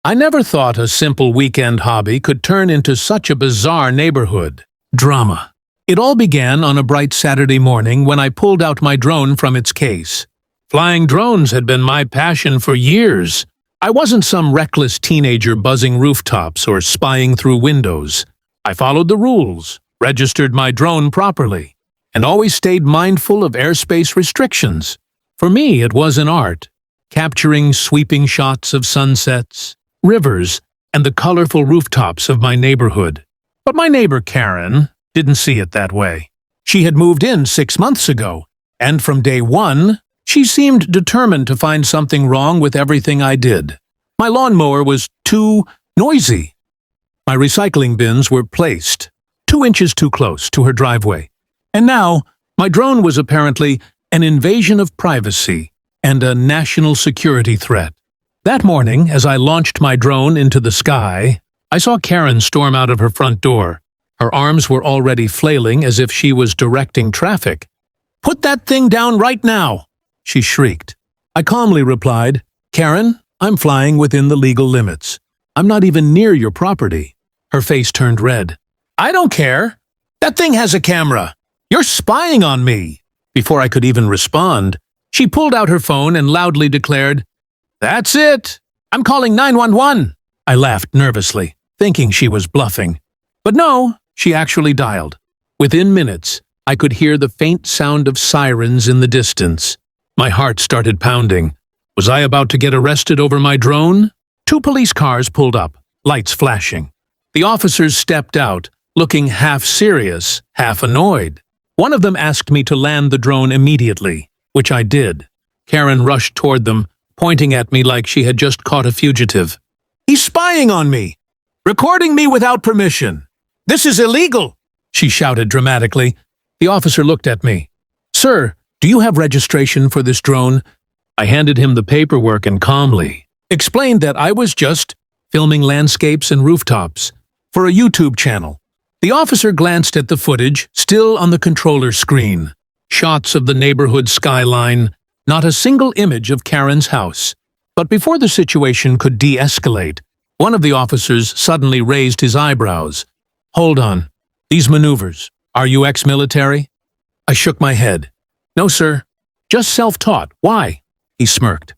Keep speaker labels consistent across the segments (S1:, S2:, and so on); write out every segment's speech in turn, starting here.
S1: I never thought a simple weekend hobby could turn into such a bizarre neighborhood drama. It all began on a bright Saturday morning when I pulled out my drone from its case. Flying drones had been my passion for years. I wasn't some reckless teenager buzzing rooftops or spying through windows. I followed the rules, registered my drone properly, and always stayed mindful of airspace restrictions. For me, it was an art, capturing sweeping shots of sunsets, rivers, and the colorful rooftops of my neighborhood. But my neighbor Karen didn't see it that way. She had moved in 6 months ago, and from day one, she seemed determined to find something wrong with everything I did. My lawnmower was too noisy. My recycling bins were placed 2 inches too close to her driveway. And now, my drone was apparently an invasion of privacy and a national security threat. That morning, as I launched my drone into the sky, I saw Karen storm out of her front door. Her arms were already flailing as if she was directing traffic. "Put that thing down right now!" she shrieked. I calmly replied, "Karen, I'm flying within the legal limits. I'm not even near your property." Her face turned red. "I don't care. That thing has a camera. You're spying on me." Before I could even respond, she pulled out her phone and loudly declared, "That's it. I'm calling 911. I laughed nervously, thinking she was bluffing. But no, she actually dialed. Within minutes, I could hear the faint sound of sirens in the distance. My heart started pounding. Was I about to get arrested over my drone? 2 police cars pulled up, lights flashing. The officers stepped out, looking half serious, half annoyed. One of them asked me to land the drone immediately, which I did. Karen rushed toward them, pointing at me like she had just caught a fugitive. "He's spying on me! Recording me without permission! This is illegal!" she shouted dramatically. The officer looked at me. "Sir, do you have registration for this drone?" I handed him the paperwork and calmly explained that I was just filming landscapes and rooftops for a YouTube channel. The officer glanced at the footage, still on the controller screen. Shots of the neighborhood skyline, not a single image of Karen's house. But before the situation could de-escalate, one of the officers suddenly raised his eyebrows. "Hold on. These maneuvers, are you ex-military?" I shook my head. "No, sir. Just self-taught. Why?" He smirked.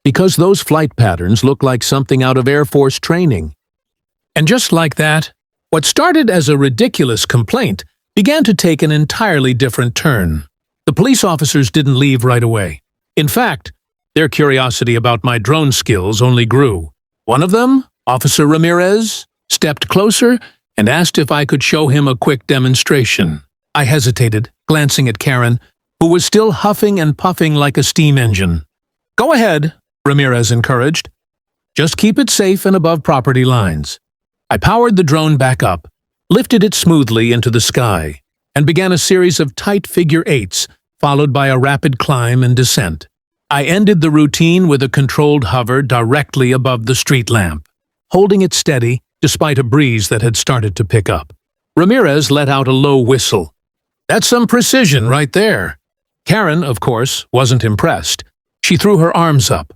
S1: "Because those flight patterns look like something out of Air Force training." And just like that, what started as a ridiculous complaint began to take an entirely different turn. The police officers didn't leave right away. In fact, their curiosity about my drone skills only grew. One of them, Officer Ramirez, stepped closer and asked if I could show him a quick demonstration. I hesitated, glancing at Karen, who was still huffing and puffing like a steam engine. "Go ahead," Ramirez encouraged. "Just keep it safe and above property lines." I powered the drone back up, lifted it smoothly into the sky, and began a series of tight figure eights, followed by a rapid climb and descent. I ended the routine with a controlled hover directly above the street lamp, holding it steady despite a breeze that had started to pick up. Ramirez let out a low whistle. "That's some precision right there." Karen, of course, wasn't impressed. She threw her arms up.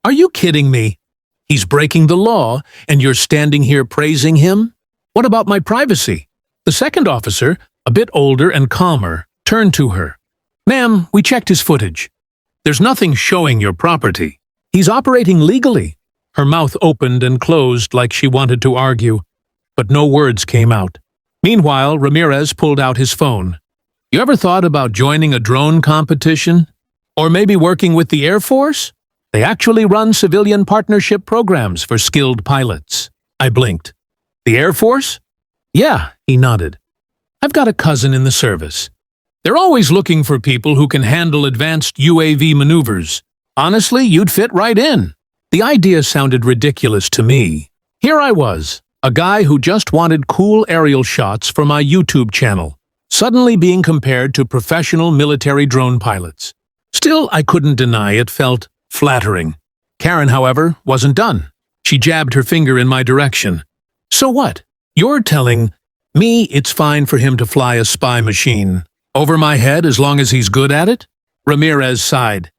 S1: "Are you kidding me? He's breaking the law, and you're standing here praising him? What about my privacy?" The second officer, a bit older and calmer, turned to her. "Ma'am, we checked his footage. There's nothing showing your property. He's operating legally." Her mouth opened and closed like she wanted to argue, but no words came out. Meanwhile, Ramirez pulled out his phone. "You ever thought about joining a drone competition? Or maybe working with the Air Force? They actually run civilian partnership programs for skilled pilots." I blinked. "The Air Force?" "Yeah," he nodded. "I've got a cousin in the service. They're always looking for people who can handle advanced UAV maneuvers. Honestly, you'd fit right in." The idea sounded ridiculous to me. Here I was, a guy who just wanted cool aerial shots for my YouTube channel, suddenly being compared to professional military drone pilots. Still, I couldn't deny it felt flattering. Karen, however, wasn't done. She jabbed her finger in my direction. "So what? You're telling me it's fine for him to fly a spy machine over my head as long as he's good at it?" Ramirez sighed.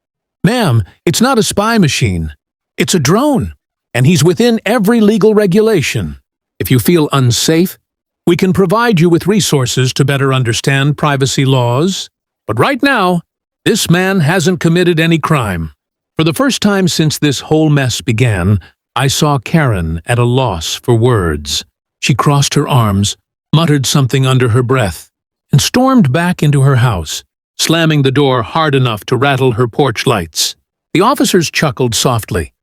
S1: "Ma'am, it's not a spy machine. It's a drone. and he's within every legal regulation. If you feel unsafe, we can provide you with resources to better understand privacy laws. But right now, this man hasn't committed any crime. For the first time since this whole mess began, I saw Karen at a loss for words. She crossed her arms, muttered something under her breath, and stormed back into her house, slamming the door hard enough to rattle her porch lights. The officers chuckled softly.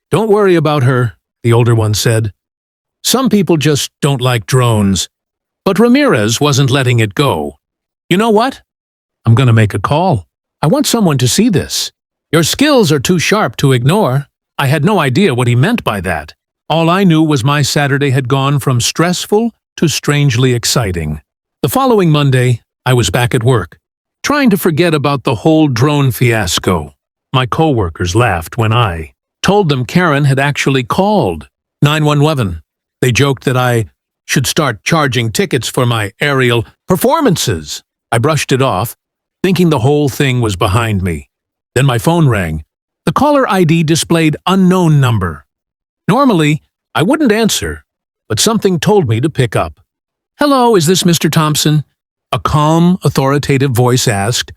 S1: "Don't worry about her," the older one said. "Some people just don't like drones." But Ramirez wasn't letting it go. "You know what? I'm going to make a call. I want someone to see this. Your skills are too sharp to ignore." I had no idea what he meant by that. All I knew was my Saturday had gone from stressful to strangely exciting. The following Monday, I was back at work, trying to forget about the whole drone fiasco. My coworkers laughed when I told them Karen had actually called 911. They joked that I should start charging tickets for my aerial performances. I brushed it off, thinking the whole thing was behind me. Then my phone rang. The caller ID displayed unknown number. Normally, I wouldn't answer, but something told me to pick up. "Hello, is this Mr. Thompson?" A calm, authoritative voice asked.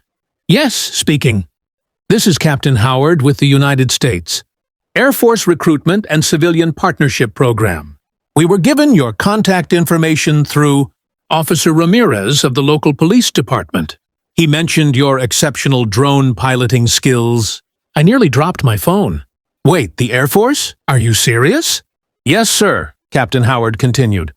S1: "Yes, speaking. This is Captain Howard with the United States Air Force Recruitment and Civilian Partnership Program. We were given your contact information through Officer Ramirez of the local police department. He mentioned your exceptional drone piloting skills." I nearly dropped my phone. "Wait, the Air Force? Are you serious?" "Yes, sir," Captain Howard continued.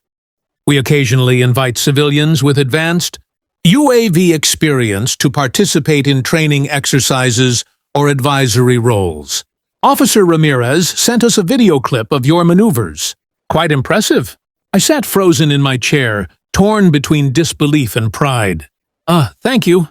S1: "We occasionally invite civilians with advanced UAV experience to participate in training exercises or advisory roles. Officer Ramirez sent us a video clip of your maneuvers. Quite impressive." I sat frozen in my chair, torn between disbelief and pride. Thank you.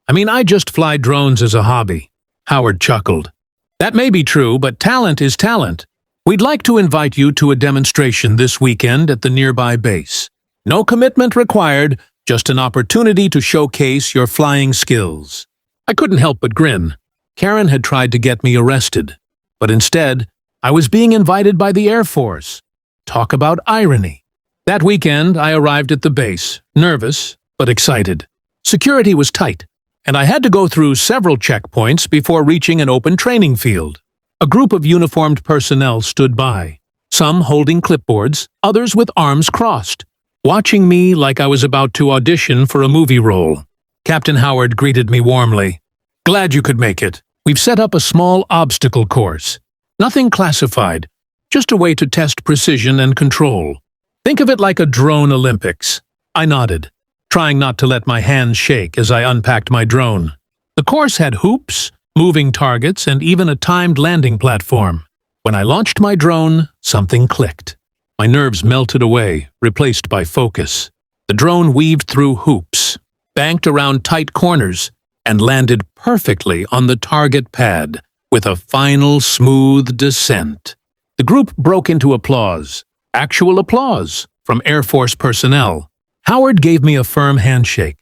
S1: I just fly drones as a hobby." Howard chuckled. "That may be true, but talent is talent. We'd like to invite you to a demonstration this weekend at the nearby base. No commitment required, just an opportunity to showcase your flying skills." I couldn't help but grin. Karen had tried to get me arrested, but instead, I was being invited by the Air Force. Talk about irony. That weekend, I arrived at the base, nervous but excited. Security was tight, and I had to go through several checkpoints before reaching an open training field. A group of uniformed personnel stood by, some holding clipboards, others with arms crossed, watching me like I was about to audition for a movie role. Captain Howard greeted me warmly. "Glad you could make it. We've set up a small obstacle course. Nothing classified, just a way to test precision and control. Think of it like a drone Olympics." I nodded, trying not to let my hands shake as I unpacked my drone. The course had hoops, moving targets, and even a timed landing platform. When I launched my drone, something clicked. My nerves melted away, replaced by focus. The drone weaved through hoops, banked around tight corners, and landed perfectly on the target pad, with a final smooth descent. The group broke into applause, actual applause, from Air Force personnel. Howard gave me a firm handshake.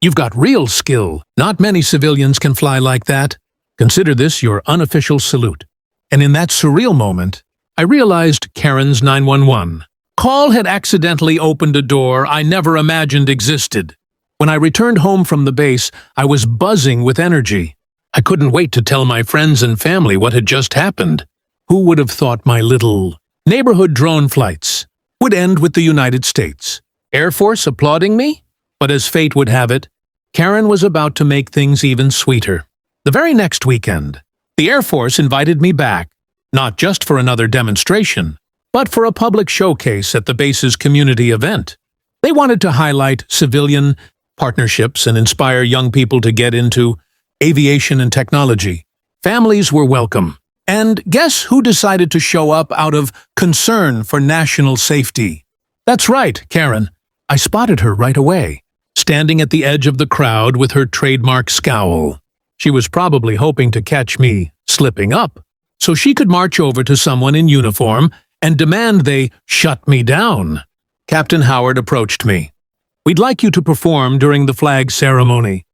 S1: "You've got real skill. Not many civilians can fly like that. Consider this your unofficial salute." And in that surreal moment, I realized Karen's 911 call had accidentally opened a door I never imagined existed. When I returned home from the base, I was buzzing with energy. I couldn't wait to tell my friends and family what had just happened. Who would have thought my little neighborhood drone flights would end with the United States Air Force applauding me? But as fate would have it, Karen was about to make things even sweeter. The very next weekend, the Air Force invited me back, not just for another demonstration, but for a public showcase at the base's community event. They wanted to highlight civilian partnerships and inspire young people to get into aviation and technology. Families were welcome. And guess who decided to show up out of concern for national safety? That's right, Karen. I spotted her right away, standing at the edge of the crowd with her trademark scowl. She was probably hoping to catch me slipping up, so she could march over to someone in uniform and demand they shut me down. Captain Howard approached me. "We'd like you to perform during the flag ceremony.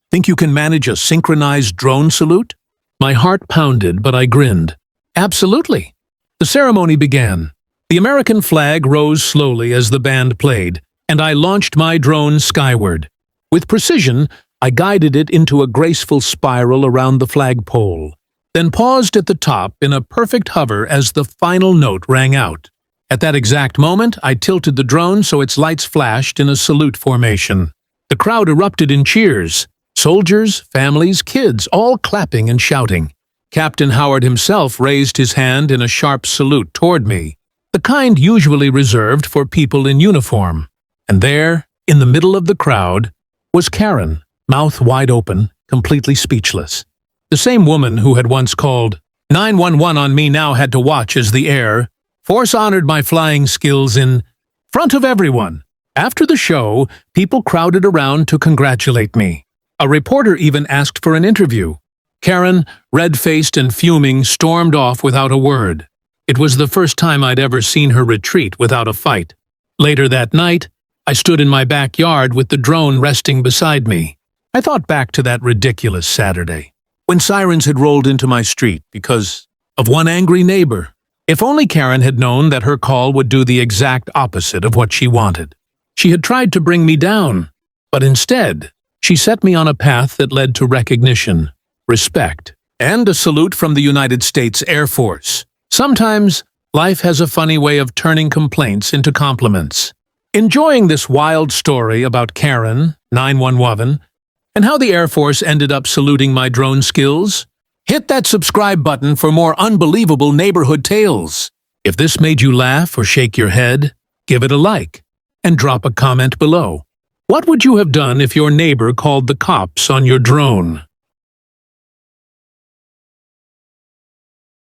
S1: Think you can manage a synchronized drone salute?" My heart pounded, but I grinned. "Absolutely. The ceremony began. The American flag rose slowly as the band played, and I launched my drone skyward. With precision, I guided it into a graceful spiral around the flagpole, then paused at the top in a perfect hover as the final note rang out. At that exact moment, I tilted the drone so its lights flashed in a salute formation. The crowd erupted in cheers. Soldiers, families, kids, all clapping and shouting. Captain Howard himself raised his hand in a sharp salute toward me, the kind usually reserved for people in uniform. And there, in the middle of the crowd, was Karen, mouth wide open, completely speechless. The same woman who had once called 911 on me now had to watch as the Air Force honored my flying skills in front of everyone. After the show, people crowded around to congratulate me. A reporter even asked for an interview. Karen, red-faced and fuming, stormed off without a word. It was the first time I'd ever seen her retreat without a fight. Later that night, I stood in my backyard with the drone resting beside me. I thought back to that ridiculous Saturday, when sirens had rolled into my street because of one angry neighbor. If only Karen had known that her call would do the exact opposite of what she wanted. She had tried to bring me down, but instead, she set me on a path that led to recognition, respect, and a salute from the United States Air Force. Sometimes, life has a funny way of turning complaints into compliments. Enjoying this wild story about Karen, 911, and how the Air Force ended up saluting my drone skills? Hit that subscribe button for more unbelievable neighborhood tales. If this made you laugh or shake your head, give it a like, and drop a comment below. What would you have done if your neighbor called the cops on your drone?